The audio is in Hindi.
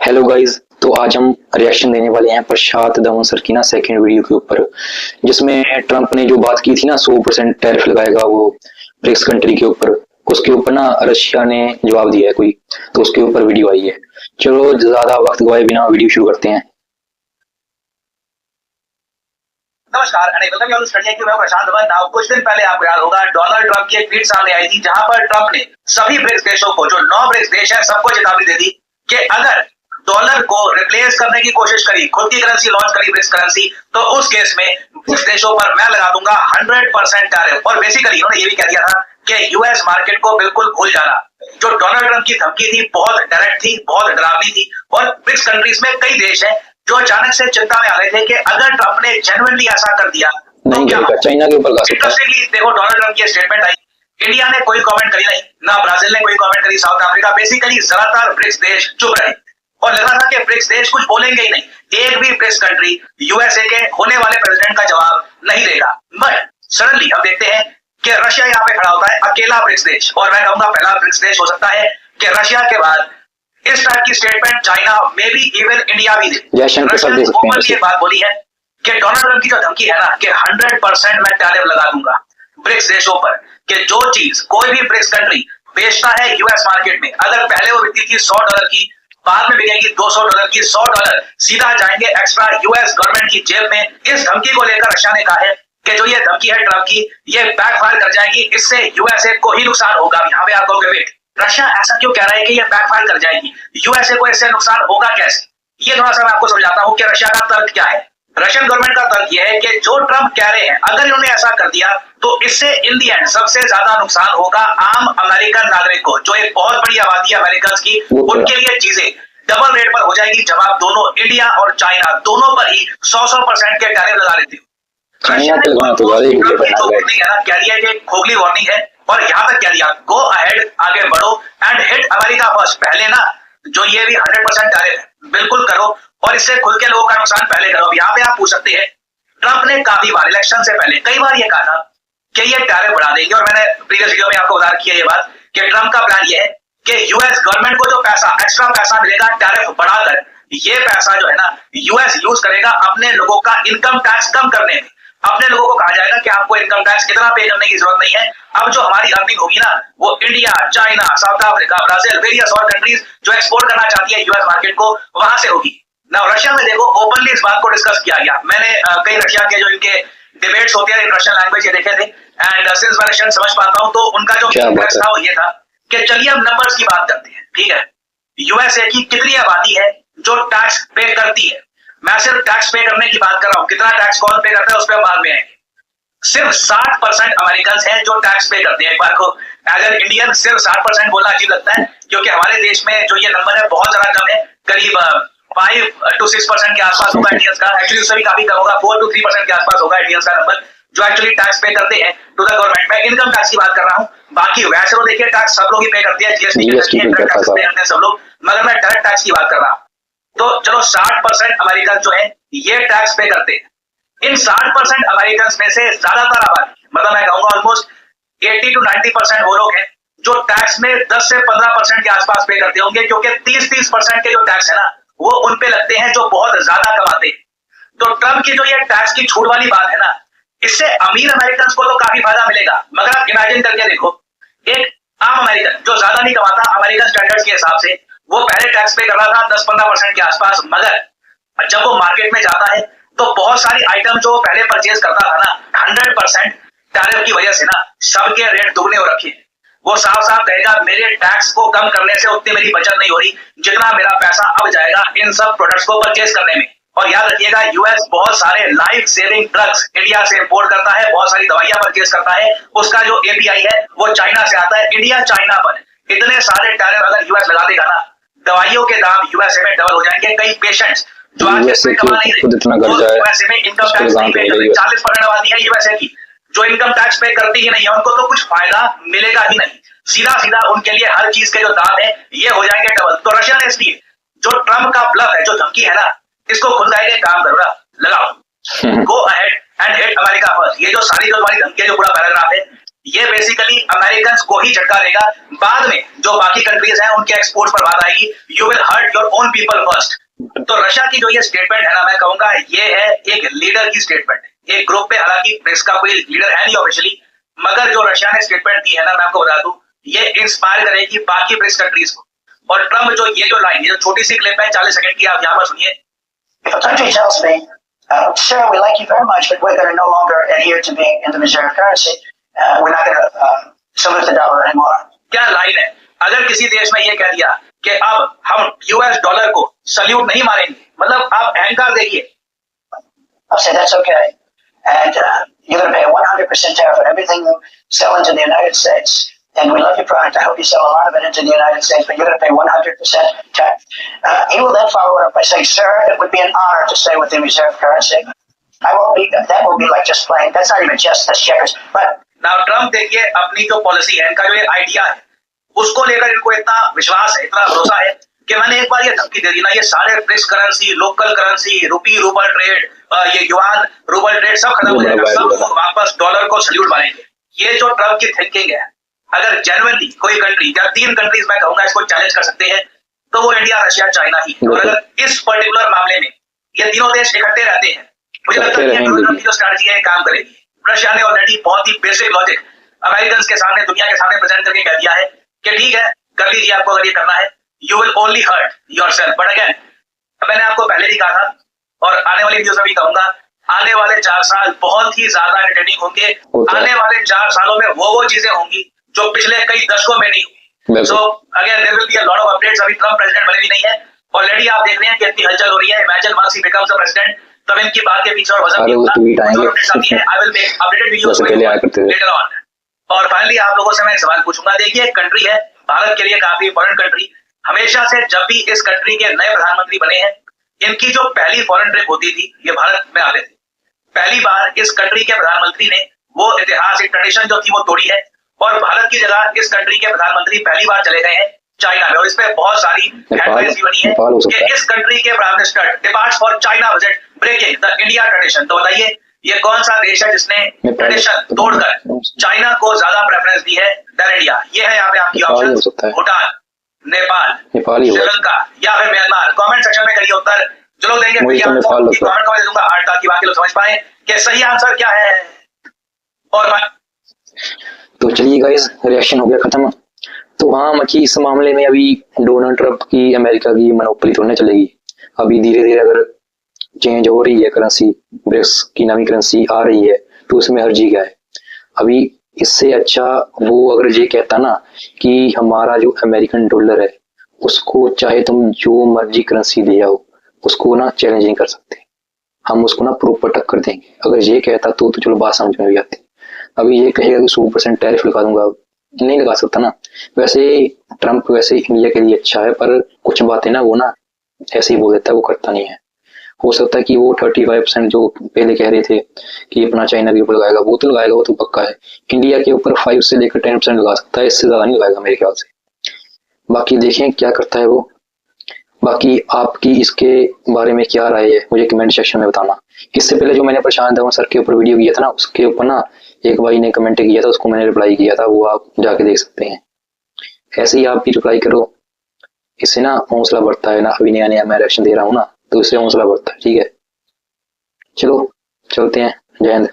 Hello guys. तो आज हम रिएक्शन देने वाले हैं प्रशांत धवन सर की ना सेकंड वीडियो के ऊपर, जिसमें ट्रम्प ने जो बात की थी ना 100% टैरिफ लगाएगा वो ब्रिक्स कंट्री के ऊपर। उसके ऊपर ना रशिया ने जवाब दिया है कोई, तो उसके ऊपर वीडियो आई है। चलो ज्यादा वक्त गवाए बिना वीडियो शुरू करते हैं। नमस्कार मैं प्रशांत धवन। नाउ कुछ दिन पहले आपको याद होगा डोनाल्ड ट्रंप की एक ट्वीट सामने आई थी, जहां पर ट्रंप ने सभी ब्रिक्स देशों को, जो 9 ब्रिक्स देश है, सबको चेतावनी दे दी कि अगर डॉलर को रिप्लेस करने की कोशिश करी, खुद की करेंसी लॉन्च करी ब्रिक्स करेंसी, तो उस केस में ब्रिक्स देशों पर मैं लगा दूंगा 100% टैरिफ। और बेसिकली उन्होंने ये भी कह दिया था कि यूएस मार्केट को बिल्कुल भूल जाना। जो डोनाल्ड ट्रंप की धमकी थी बहुत डायरेक्ट थी, बहुत डरावनी थी। और ब्रिक्स कंट्रीज में कई देश हैं जो अचानक से चिंता में आ गए थे कि अगर ट्रंप ने जेन्युइनली ऐसा कर दिया नहीं करेगा, चाइना के ऊपर गा सकता है। इंटरेस्टिंगली देखो, डोनाल्ड ट्रंप की स्टेटमेंट आई, इंडिया ने कोई कमेंट करी नहीं, ना ब्राजील ने कोई कमेंट करी, साउथ अफ्रीका, बेसिकली ज्यादातर ब्रिक्स देश चुप रहे और लगा था कि ब्रिक्स देश कुछ बोलेंगे ही नहीं। एक भी ब्रिक्स कंट्री यूएसए के होने वाले प्रेसिडेंट का जवाब नहीं देगा। बट सडनली हम देखते हैं कि रशिया यहाँ पे खड़ा होता है, अकेला ब्रिक्स देश, और मैं कहूंगा पहला ब्रिक्स देश हो सकता है कि रशिया के बाद इस टाइप की statement China, may be even India भी दे। रशिया ने ओपनली ये बात बोली है कि डोनाल्ड ट्रंप की जो धमकी है ना कि 100% मैं टैरिफ लगा दूंगा ब्रिक्स देशों पर, कि जो चीज कोई भी ब्रिक्स कंट्री बेचता है यूएस मार्केट में, अगर पहले वो बिकती थी $100 की, बाद में बिकेगी $200 की, $100 सीधा जाएंगे एक्स्ट्रा यूएस गवर्नमेंट की जेब में। इस धमकी को लेकर रशिया ने कहा है कि जो ये धमकी है ट्रंप की, ये बैकफायर कर जाएगी, इससे यूएसए को ही नुकसान होगा। यहाँ पे आप कहोगे वेट, रशिया ऐसा क्यों कह रहा है कि ये बैकफायर कर जाएगी, यूएसए को इससे नुकसान होगा कैसे? ये थोड़ा सा मैं आपको समझाता हूँ कि रशिया का तर्क क्या है। रशियन गवर्नमेंट का तर्क यह है कि जो ट्रंप कह रहे हैं, अगर इन्होंने ऐसा कर दिया तो इससे इन दी एंड सबसे ज्यादा नुकसान होगा आम अमेरिकन नागरिक को, जो एक बहुत बड़ी आबादी है अमेरिकन की। उनके लिए चीजें डबल रेट पर हो जाएगी जब आप दोनों इंडिया और चाइना दोनों पर ही 100% के टैरिफ लगा लेते हो। रशिया ने कह दिया कि खोखली वार्निंग है, और यहाँ तक कह दिया गो अहेड, आगे बढ़ो एंड हिट अमेरिका फर्स्ट। पहले ना जो ये भी 100% टैरिफ है बिल्कुल करो, और इससे खुद के लोगों का नुकसान पहले करो। यहाँ पे आप पूछ सकते हैं, ट्रंप ने काफी बार इलेक्शन से पहले कई बार ये कहा था कि ये टैरिफ बढ़ा देंगे, और मैंने प्रीवियस वीडियो में आपको बता किया ये बात कि ट्रंप का प्लान ये है कि यूएस गवर्नमेंट को जो पैसा, एक्स्ट्रा पैसा मिलेगा टैरिफ बढ़ाकर, ये पैसा जो है ना यूएस यूज करेगा अपने लोगों का इनकम टैक्स कम करने में। अपने लोगों को कहा जाएगा कि आपको इनकम टैक्स इतना पे करने की जरूरत नहीं है। अब जो हमारी अर्निंग होगी ना, वो India, China, south Africa, Brazil, various और कंट्रीज जो एक्सपोर्ट करना चाहती है यूएस मार्केट को, वहां से होगी। ना रशिया में देखो ओपनली इस बात को डिस्कस किया गया। मैंने कई रशिया के जो इनके डिबेट्स होते हैं इन रशियन लैंग्वेज ये देखे थे, एंड सिंस मैं रशियन समझ पाता हूं, तो उनका जो इंटरेस्ट था वो ये था कि चलिए हम नंबर्स की बात करते हैं। ठीक है, यूएसए की कितनी आबादी है जो टैक्स पे करती है? मैं सिर्फ टैक्स पे करने की बात कर रहा हूं, कितना टैक्स कौन पे करता है उस पर बाद में आएंगे। सिर्फ 60% अमेरिकन हैं जो टैक्स पे करते हैं। एक बार को एज एन इंडियन सिर्फ 60% बोलना अजीब लगता है, क्योंकि हमारे देश में जो ये नंबर है बहुत ज्यादा कम है, करीब 5 to 6% के आसपास होगा इंडियंस का। एक्चुअली उससे भी काफी कम होगा, 4 to 3% के आसपास होगा इंडियंस का नंबर जो एक्चुअली टैक्स पे करते हैं टू द गवर्नमेंट। मैं इनकम टैक्स की बात कर रहा हूँ, बाकी वैसे तो देखिए टैक्स सब लोग ही पे करते हैं, जीएसटी पे करते हैं सब लोग, मगर मैं डायरेक्ट टैक्स की बात कर रहा हूँ। तो चलो 60% अमेरिकन जो है ये टैक्स पे करते हैं। इन 60% अमेरिकन में से ज्यादातर आबादी, मतलब मैं कहूंगा ऑलमोस्ट 80 to 90% वो लोग हैं जो टैक्स में 10 से 15% के आसपास पे करते होंगे, क्योंकि 30% के जो टैक्स है ना वो उन पे लगते हैं जो बहुत ज्यादा कमाते हैं। तो ट्रंप की जो ये टैक्स की छूट वाली बात है ना, इससे अमीर अमेरिकन को तो काफी फायदा मिलेगा। मगर आप इमेजिन करके देखो, एक आम अमेरिकन जो ज्यादा नहीं कमाता अमेरिकन स्टैंडर्ड्स के हिसाब से, वो पहले टैक्स पे कर रहा था 10-15% के आसपास, मगर जब वो मार्केट में जाता है तो बहुत सारी आइटम जो पहले परचेज करता था ना 100% टैरिफ की वजह से ना सबके रेट दुगने हो रखे हैं। वो साफ साफ कहेगा मेरे टैक्स को कम करने से उतनी मेरी बचत नहीं हो रही जितना मेरा पैसा अब जाएगा इन सब प्रोडक्ट्स को परचेज करने में। और याद रखिएगा यूएस बहुत सारे लाइफ सेविंग ड्रग्स इंडिया से इंपोर्ट करता है, बहुत सारी दवाइयां परचेज करता है, उसका जो एपीआई है वो चाइना से आता है। इंडिया चाइना पर इतने सारे टैरिफ अगर यूएस लगा देगा ना, दवाइयों के दाम यूएसए में डबल हो जाएंगे। कई पेशेंट्स जो आज कमा नहीं रहे यूएसए में इनकम टैक्स नहीं पे करते, 40% आबादी है यूएसए की जो इनकम टैक्स पे करती ही नहीं है, उनको तो कुछ फायदा मिलेगा ही नहीं। सीधा सीधा उनके लिए हर चीज के जो दाम है ये हो जाएंगे डबल। तो रशिया ने इसलिए जो ट्रंप का ब्लफ है, जो धमकी है ना, इसको खुद का काम करो ना, लगाओ, go ahead and hit America first. ये जो सारी जो तुम्हारी धमकी है, जो पूरा पैराग्राफ है, ये बेसिकली अमेरिकन को ही झटका देगा। बाद में जो बाकी कंट्रीज हैं उनके एक्सपोर्ट्स पर बात आएगी। You will hurt your own people first. तो रशिया की जो ये स्टेटमेंट है ना, मैं कहूंगा ये है एक लीडर की स्टेटमेंट। एक ग्रुप में, हालांकि ब्रिक्स का कोई लीडर है नहीं ऑफिशियली, मगर जो रशिया ने स्टेटमेंट दी है ना, मैं आपको बता दूं, ये इंस्पायर करेगी बाकी ब्रिक्स कंट्रीज को। और ट्रम्प जो ये जो लाइन, ये जो छोटी सी क्लिप है 40 सेकंड की, आप यहाँ पर सुनिए। If a country tells me, sir, we like you very much, but we're going to no longer adhere to being in the reserve currency, we're not going to salute the dollar anymore. क्या लाइन है? अगर किसी देश ने ये कह दिया कि अब हम यूएस डॉलर को सल्यूट नहीं मारेंगे, मतलब आप अहंकार देखिए। I'll say that's okay. And you're going to pay 100% tariff on everything you sell into the United States. And we love your product. I hope you sell a lot of it into the United States, but you're going to pay 100% tax. He will then follow it up by saying, sir, it would be an honor to stay with the reserve currency. That will be like just playing. That's not even just the checkers. But now Trump देखिए अपनी जो पॉलिसी है, इनका जो ये आइडिया है, उसको लेकर इनको इतना विश्वास है, इतना भरोसा है कि मैंने एक बार ये धमकी दे दी ना, ये सारे ब्रिक्स करेंसी, लोकल करेंसी, रुपी रूबल ट्रेड, ये युआन रूबल ट्रेड सब खत्म हो जाएगा, सब वापस डॉलर को सल्यूट मारेंगे। ये जो ट्रम्प की थिंकिंग है, अगर जेन्युइनली कोई कंट्री या 3 कंट्रीज मैं कहूंगा इसको चैलेंज कर सकते हैं, तो वो इंडिया, रशिया, चाइना ही। और अगर इस पर्टिकुलर मामले में ये तीनों देश इकट्ठे रहते हैं, मुझे लगता है कि ट्रम्प की जो स्ट्रैटेजी है काम करेगी। रशिया ने ऑलरेडी बहुत ही बेसिक लॉजिक अमेरिकन के सामने, दुनिया के सामने प्रेजेंट करके कह दिया है कि ठीक है, कर लीजिए आपको अगर ये करना है, you will only hurt yourself. But again, मैंने आपको पहले भी कहा था और आने वाली न्यूज में भी कहूंगा, आने वाले 4 साल बहुत ही ज्यादा एंटरटेनिंग होंगे। आने वाले 4 सालों में वो चीजें होंगी जो पिछले कई दशकों में नहीं हुई। So again there will be a lot of updates. अभी ट्रम्प प्रेसिडेंट बने भी नहीं है, ऑलरेडी आप देख रहे हैं कि इतनी हलचल हो रही है। Imagine once he becomes the president, तब इनकी बात के पीछे और वजन नहीं होगा। I will make updated videos later on. और फाइनली आप लोगों से मैं एक सवाल पूछूंगा। देखिए, एक कंट्री है भारत के लिए काफी इंपॉर्टेंट कंट्री, हमेशा से जब भी इस कंट्री के नए प्रधानमंत्री बने हैं, इनकी जो पहली फॉरेन ट्रिप होती थी, ये भारत में आते थे। पहली बार इस कंट्री के प्रधानमंत्री ने वो ऐतिहासिक ट्रेडिशन जो थी वो तोड़ी है, और भारत की जगह इस कंट्री के प्रधानमंत्री पहली बार चले गए हैं चाइना में। और इसमें बहुत सारी हेडलाइंस बनी है कि इस कंट्री के prime minister departs for China visit breaking the India tradition. तो बताइए, ये कौन सा देश है जिसने ट्रेडिशन तोड़कर चाइना को ज्यादा प्रेफरेंस दी है देन इंडिया? ये है यहाँ पे आपकी ऑप्शन, भूटान, नेपाल, श्रीलंका या फिर म्यांमार। कमेंट सेक्शन में करिए उत्तर, जो लोग देंगे कमेंट दे दूंगा 8 ताकि बाकी लोग समझ पाए कि सही आंसर क्या है। और तो चलिए गाइस, रिएक्शन हो गया खत्म। तो हाँ मची, इस मामले में अभी डोनाल्ड ट्रंप की अमेरिका की मोनोपोली थोड़ी चलेगी। अभी धीरे धीरे अगर चेंज हो रही है करेंसी, ब्रिक्स की नई करेंसी आ रही है, तो उसमें हर्जी क्या है? अभी इससे अच्छा वो अगर ये कहता ना कि हमारा जो अमेरिकन डॉलर है उसको चाहे तुम जो मर्जी करेंसी दे आओ, उसको ना चैलेंज नहीं कर सकते, हम उसको ना प्रॉपर टक्कर देंगे। अगर ये कहता तो चलो बात समझ में भी आती। अभी ये कहेगा कि 100% टैरिफ लगा दूंगा, नहीं लगा सकता ना। वैसे ट्रम्प वैसे इंडिया के लिए अच्छा है, पर कुछ बातें ना वो ना ऐसे ही बोल देता है, वो करता नहीं है। हो सकता है कि वो 35% जो पहले कह रहे थे कि अपना चाइना के ऊपर लगाएगा, वो तो लगाएगा, वो तो पक्का है। इंडिया के ऊपर 5 से लेकर 10% लगा सकता है, इससे ज्यादा नहीं लगाएगा मेरे ख्याल से। बाकी देखें क्या करता है वो। बाकी आपकी इसके बारे में क्या राय है मुझे कमेंट सेक्शन में बताना। इससे पहले जो मैंने प्रशांत धवन सर के ऊपर वीडियो किया था ना, उसके ऊपर ना एक भाई ने कमेंट किया था, उसको मैंने रिप्लाई किया था, वो आप जाके देख सकते हैं। ऐसे ही आप भी रिप्लाई करो, इससे ना हौसला बढ़ता है ना। अभी नया नया मैं रिएक्शन दे रहा हूँ ना, तो इससे हौसला बढ़ता है। ठीक है, चलो चलते हैं, जय हिंद।